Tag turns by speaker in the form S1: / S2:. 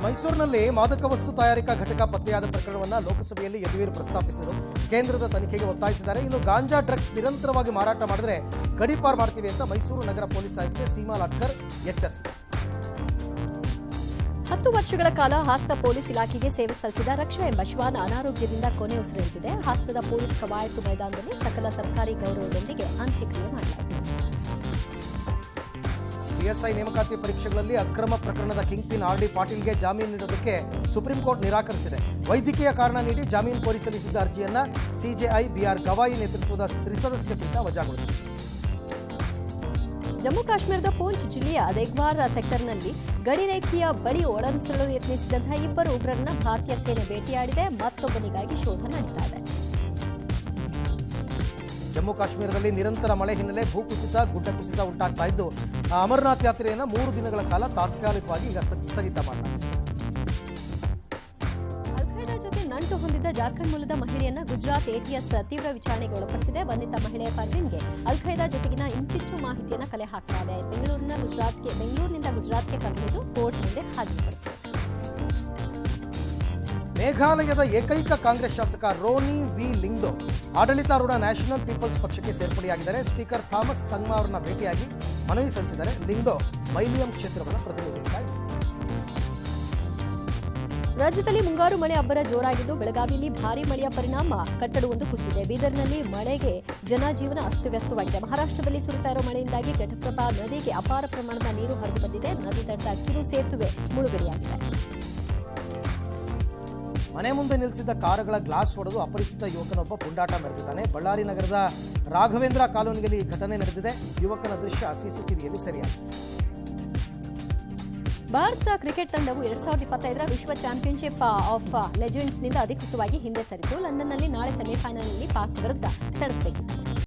S1: ಮೈಸೂರಿನಲ್ಲಿ ಮಾದಕ ವಸ್ತು ತಯಾರಿಕಾ ಘಟಕ ಪತ್ತೆಯಾದ ಪ್ರಕರಣವನ್ನು ಲೋಕಸಭೆಯಲ್ಲಿ ಯದುವೀರ್ ಪ್ರಸ್ತಾಪಿಸಿದರು. ಕೇಂದ್ರದ ತನಿಖೆಗೆ ಒತ್ತಾಯಿಸಿದ್ದಾರೆ. ಇನ್ನು ಗಾಂಜಾ ಡ್ರಗ್ಸ್ ನಿರಂತರವಾಗಿ ಮಾರಾಟ ಮಾಡಿದ್ರೆ ಗಡೀಪಾರು ಮಾಡ್ತೀವಿ ಅಂತ ಮೈಸೂರು ನಗರ ಪೊಲೀಸ್ ಆಯುಕ್ತೆ ಸೀಮಾ ಲಾಟ್ಕರ್ ಎಚ್ಚರಿಸಿದರು.
S2: 10 ವರ್ಷಗಳ ಕಾಲ ಹಾಸನ ಪೊಲೀಸ್ ಇಲಾಖೆಗೆ ಸೇವೆ ಸಲ್ಲಿಸಿದ ರಕ್ಷಾ ಎಂಬ ಶ್ವಾನ ಅನಾರೋಗ್ಯದಿಂದ ಕೊನೆ ಉಸಿರೆಳೆದಿದೆ. ಹಾಸನದ ಪೊಲೀಸ್ ಕವಾಯತು ಮೈದಾನದಲ್ಲಿ ಸಕಲ ಸರ್ಕಾರಿ ಗೌರವದೊಂದಿಗೆ ಅಂತ್ಯಕ್ರಿಯೆ ಮಾಡಲಾಯಿತು.
S1: ಪಿಎಸ್ಐ ನೇಮಕಾತಿ ಪರೀಕ್ಷೆಗಳಲ್ಲಿ ಅಕ್ರಮ ಪ್ರಕರಣದ ಕಿಂಗ್ ಪಿನ್ ಆರ್ ಡಿ ಪಾಟೀಲ್ಗೆ ಜಾಮೀನು ನೀಡೋದಕ್ಕೆ ಸುಪ್ರೀಂ ಕೋರ್ಟ್ ನಿರಾಕರಿಸಿದೆ. ವೈದ್ಯಕೀಯ ಕಾರಣ ನೀಡಿ ಜಾಮೀನು ಕೋರಿ ಸಲ್ಲಿಸಿದ್ದ ಅರ್ಜಿಯನ್ನ ಸಿಜೆಐ ಬಿಆರ್ ಗವಾಯಿ ನೇತೃತ್ವದ ತ್ರಿಸದಸ್ಯ ಪೀಠ ವಜಾಗೊಳಿಸಿದೆ.
S2: ಜಮ್ಮು ಕಾಶ್ಮೀರದ ಪೂಂಚ್ ಜಿಲ್ಲೆಯ ದೇಗ್ವಾರ್ ಸೆಕ್ಟರ್ನಲ್ಲಿ ಗಡಿರೇಖೆಯ ಬಳಿ ಒಳನುಸುಳಲು ಯತ್ನಿಸಿದಂತಹ 2 ಉಗ್ರರನ್ನ ಭಾರತೀಯ ಸೇನೆ ಭೇಟಿಯಾಡಿದೆ. ಮತ್ತೊಬ್ಬನಿಗಾಗಿ ಶೋಧ ನಡೆದಿದೆ.
S1: ಜಮ್ಮು ಕಾಶ್ಮೀರದಲ್ಲಿ ನಿರಂತರ ಮಳೆ ಹಿನ್ನೆಲೆ ಭೂಕುಸಿತ, ಗುಡ್ಡ ಕುಸಿತ ಉಂಟಾಗ್ತಾ ಇದ್ದು ಅಮರನಾಥ್ ಯಾತ್ರೆಯನ್ನು 3 ದಿನಗಳ ಕಾಲ ತಾತ್ಕಾಲಿಕವಾಗಿ ಈಗ ಸ್ಥಗಿತ ಮಾಡಲಾಗಿದೆ.
S2: ಅಲ್-ಖೈದಾ ಜೊತೆ ನಂಟು ಹೊಂದಿದ್ದ ಜಾರ್ಖಂಡ್ ಮೂಲದ ಮಹಿಳೆಯನ್ನ ಗುಜರಾತ್ ಎಟಿಎಸ್ ತೀವ್ರ ವಿಚಾರಣೆಗೆ ಒಳಪಡಿಸಿದೆ. ಬಂಧಿತ ಮಹಿಳೆಯ ಪರ್ವೀನ್ಗೆ ಅಲ್-ಖೈದಾ ಜೊತೆಗಿನ ಇಂಚಿಂಚು ಮಾಹಿತಿಯನ್ನು ಕಲೆ ಹಾಕ್ತಾ ಇದೆ. ಬೆಂಗಳೂರಿನಿಂದ ಗುಜರಾತ್ಗೆ ಕರೆದೊಯ್ದು ಕೋರ್ಟ್ ಮುಂದೆ ಹಾಜರುಪಡಿಸಿದೆ.
S1: ಮೇಘಾಲಯದ ಏಕೈಕ ಕಾಂಗ್ರೆಸ್ ಶಾಸಕ ರೋನಿ ವಿ ಲಿಂಗ್ಡೋ ಆಡಳಿತಾರೂಢ ನ್ಯಾಷನಲ್ ಪೀಪಲ್ಸ್ ಪಕ್ಷಕ್ಕೆ ಸೇರ್ಪಡೆಯಾಗಿದ್ದಾರೆ. ಸ್ಪೀಕರ್ ಥಾಮಸ್ ಸಂಗ್ಮಾ ಅವರನ್ನ ಭೇಟಿಯಾಗಿ ಮನವಿ ಸಲ್ಲಿಸಿದ್ದಾರೆ. ಲಿಂಗ್ಡೋ ಮೈಲಿಯಂ ಕ್ಷೇತ್ರವನ್ನು ಪ್ರತಿನಿಧಿಸ್ತಾ ಇದ್ದಾರೆ.
S2: ರಾಜ್ಯದಲ್ಲಿ ಮುಂಗಾರು ಮಳೆ ಅಬ್ಬರ ಜೋರಾಗಿದ್ದು ಬೆಳಗಾವಿಯಲ್ಲಿ ಭಾರೀ ಮಳೆಯ ಪರಿಣಾಮ ಕಟ್ಟಡವೊಂದು ಕುಸಿದಿದೆ. ಬೀದರ್ನಲ್ಲಿ ಮಳೆಗೆ ಜನಜೀವನ ಅಸ್ತವ್ಯಸ್ತವಾಗಿದೆ. ಮಹಾರಾಷ್ಟ್ರದಲ್ಲಿ ಸುರಿತಾ ಇರುವ ಮಳೆಯಿಂದಾಗಿ ಘಟಪ್ರಭಾ ನದಿಗೆ ಅಪಾರ ಪ್ರಮಾಣದ ನೀರು ಹರಿದು ಬಂದಿದೆ. ನದಿ ದಡ್ಡ ಕಿರು ಸೇತುವೆ ಮುಳುಗಡೆಯಾಗಿದೆ.
S1: ಮನೆ ಮುಂದೆ ನಿಲ್ಲಿಸಿದ್ದ ಕಾರುಗಳ ಗ್ಲಾಸ್ ಒಡೆದು ಅಪರಿಚಿತ ಯುವಕನೊಬ್ಬ ಪುಂಡಾಟ ಮೆರೆದಿದ್ದಾನೆ. ಬಳ್ಳಾರಿ ನಗರದ ರಾಘವೇಂದ್ರ ಕಾಲೋನಿಯಲ್ಲಿ ಈ ಘಟನೆ ನಡೆದಿದೆ. ಯುವಕನ ದೃಶ್ಯ ಸಿಸಿಟಿವಿಯಲ್ಲಿ ಸೆರೆಯಾಗಿದೆ.
S2: ಭಾರತ ಕ್ರಿಕೆಟ್ ತಂಡವು 2025ರ ವಿಶ್ವ ಚಾಂಪಿಯನ್ಶಿಪ್ ಆಫ್ ಲೆಜೆಂಡ್ಸ್ನಿಂದ ಅಧಿಕೃತವಾಗಿ ಹಿಂದೆ ಸರಿತು. ಲಂಡನ್ನಲ್ಲಿ ನಾಳೆ ಸೆಮಿಫೈನಲ್ನಲ್ಲಿ ಪಾಕ್ ವಿರುದ್ಧ ಸೆಣಸಬೇಕಿತ್ತು.